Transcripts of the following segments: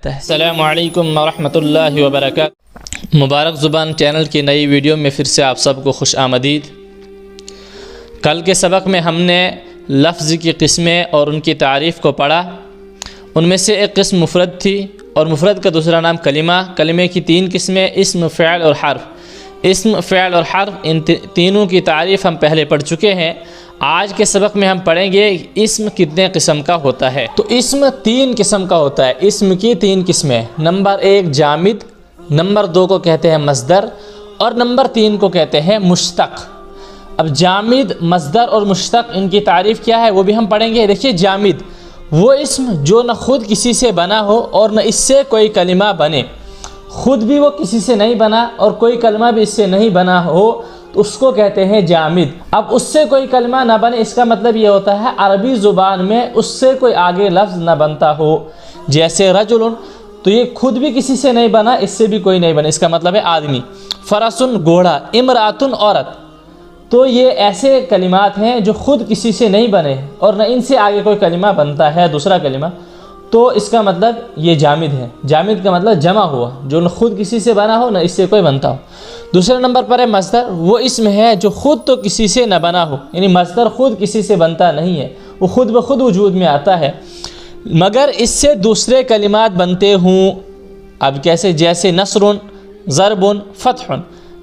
السلام علیکم ورحمۃ اللہ وبرکاتہ۔ مبارک زبان چینل کی نئی ویڈیو میں پھر سے آپ سب کو خوش آمدید۔ کل کے سبق میں ہم نے لفظ کی قسمیں اور ان کی تعریف کو پڑھا۔ ان میں سے ایک قسم مفرد تھی اور مفرد کا دوسرا نام کلمہ۔ کلمے کی تین قسمیں اسم، فعل اور حرف۔ اسم، فعل اور حرف، ان تینوں کی تعریف ہم پہلے پڑھ چکے ہیں۔ آج کے سبق میں ہم پڑھیں گے اسم کتنے قسم کا ہوتا ہے۔ تو اسم تین قسم کا ہوتا ہے۔ اسم کی تین قسمیں، نمبر 1 جامد، نمبر 2 کو کہتے ہیں مصدر، اور نمبر 3 کو کہتے ہیں مشتق۔ اب جامد، مصدر اور مشتق، ان کی تعریف کیا ہے وہ بھی ہم پڑھیں گے۔ دیکھیے، جامد وہ اسم جو نہ خود کسی سے بنا ہو اور نہ اس سے کوئی کلمہ بنے۔ خود بھی وہ کسی سے نہیں بنا اور کوئی کلمہ بھی اس سے نہیں بنا ہو تو اس کو کہتے ہیں جامد۔ اب اس سے کوئی کلمہ نہ بنے، اس کا مطلب یہ ہوتا ہے عربی زبان میں اس سے کوئی آگے لفظ نہ بنتا ہو۔ جیسے رجل، تو یہ خود بھی کسی سے نہیں بنا، اس سے بھی کوئی نہیں بنا، اس کا مطلب ہے آدمی۔ فرسن گھوڑا، امراتن عورت، تو یہ ایسے کلمات ہیں جو خود کسی سے نہیں بنے اور نہ ان سے آگے کوئی کلمہ بنتا ہے، دوسرا کلمہ، تو اس کا مطلب یہ جامد ہے۔ جامد کا مطلب جمع ہوا، جو نہ خود کسی سے بنا ہو نہ اس سے کوئی بنتا ہو۔ دوسرے نمبر پر ہے مصدر، وہ اسم ہے جو خود تو کسی سے نہ بنا ہو، یعنی مصدر خود کسی سے بنتا نہیں ہے، وہ خود بخود وجود میں آتا ہے، مگر اس سے دوسرے کلمات بنتے ہوں۔ اب کیسے؟ جیسے نصر، ضرب، فتح۔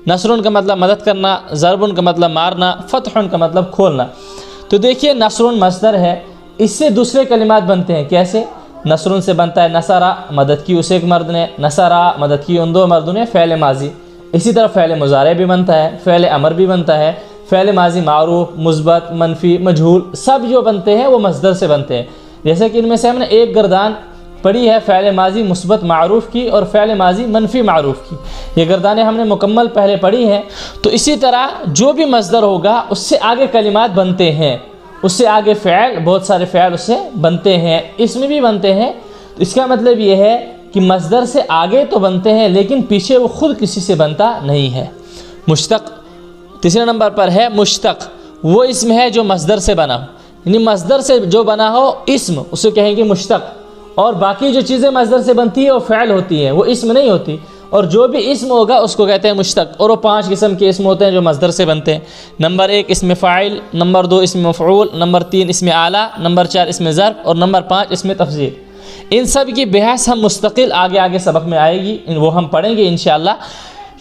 نصر کا مطلب مدد کرنا، ضرب کا مطلب مارنا، فتح کا مطلب کھولنا۔ تو دیکھیے، نصر مصدر ہے، اس سے دوسرے کلمات بنتے ہیں۔ کیسے؟ نصر سے بنتا ہے نصرہ، مدد کی اسے ایک مرد نے، نصرہ مدد کی ان دو مردوں نے، فعل ماضی۔ اسی طرح فعل مضارع بھی بنتا ہے، فعل امر بھی بنتا ہے، فعل ماضی معروف، مثبت، منفی، مجہول، سب جو بنتے ہیں وہ مصدر سے بنتے ہیں۔ جیسے کہ ان میں سے ہم نے ایک گردان پڑھی ہے فعل ماضی مثبت معروف کی اور فعل ماضی منفی معروف کی، یہ گردانیں ہم نے مکمل پہلے پڑھی ہیں۔ تو اسی طرح جو بھی مصدر ہوگا اس سے آگے کلمات بنتے ہیں، اس سے آگے فعل، بہت سارے فعل اس سے بنتے ہیں، اسم بھی بنتے ہیں۔ تو اس کا مطلب یہ ہے کہ مصدر سے آگے تو بنتے ہیں لیکن پیچھے وہ خود کسی سے بنتا نہیں ہے۔ مشتق، تیسرے نمبر پر ہے مشتق، وہ اسم ہے جو مصدر سے بنا ہو، یعنی مصدر سے جو بنا ہو اسم، اسے کہیں گے مشتق۔ اور باقی جو چیزیں مصدر سے بنتی ہیں وہ فعل ہوتی ہیں، وہ اسم نہیں ہوتی، اور جو بھی اسم ہوگا اس کو کہتے ہیں مشتق۔ اور وہ 5 قسم کے اسم ہوتے ہیں جو مصدر سے بنتے ہیں۔ نمبر 1 اسم فاعل، نمبر 2 اسم مفعول، نمبر 3 اسم اعلیٰ، نمبر 4 اسم ظرف، اور نمبر 5 اسم تفضیل۔ ان سب کی بحث ہم مستقل آگے سبق میں آئے گی، وہ ہم پڑھیں گے انشاءاللہ۔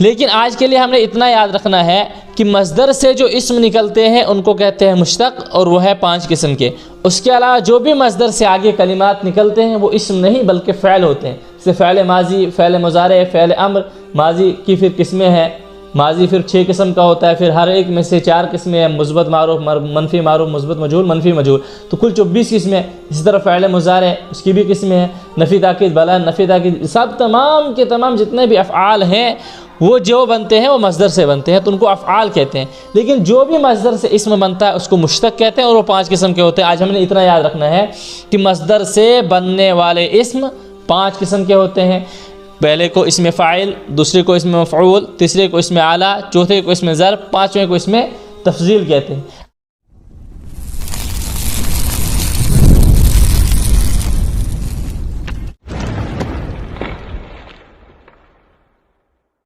لیکن آج کے لیے ہم نے اتنا یاد رکھنا ہے کہ مصدر سے جو اسم نکلتے ہیں ان کو کہتے ہیں مشتق، اور وہ ہے 5 قسم کے۔ اس کے علاوہ جو بھی مصدر سے آگے کلمات نکلتے ہیں وہ اسم نہیں بلکہ فعل ہوتے ہیں، جیسے فعل ماضی، فعل مضارع، فعل امر۔ ماضی کی پھر قسمیں ہیں، ماضی پھر 6 قسم کا ہوتا ہے، پھر ہر ایک میں سے 4 قسمیں ہیں، مثبت معروف، منفی معروف، مثبت مجہول، منفی مجہول، تو کل 24 قسمیں۔ اسی طرح فعل مضارع، اس کی بھی قسمیں ہیں، نفی تاکید، بلا، نفی تاکید، سب تمام کے تمام جتنے بھی افعال ہیں وہ جو بنتے ہیں وہ مصدر سے بنتے ہیں، تو ان کو افعال کہتے ہیں۔ لیکن جو بھی مصدر سے اسم بنتا ہے اس کو مشتق کہتے ہیں، اور وہ 5 قسم کے ہوتے ہیں۔ آج ہم نے اتنا یاد رکھنا ہے کہ مصدر سے بننے والے اسم 5 قسم کے ہوتے ہیں۔ پہلے کو اسم فاعل، دوسرے کو اسم مفعول، تیسرے کو اسم اعلیٰ، چوتھے کو اسم ظرف، 5ویں کو اسم تفضیل کہتے ہیں۔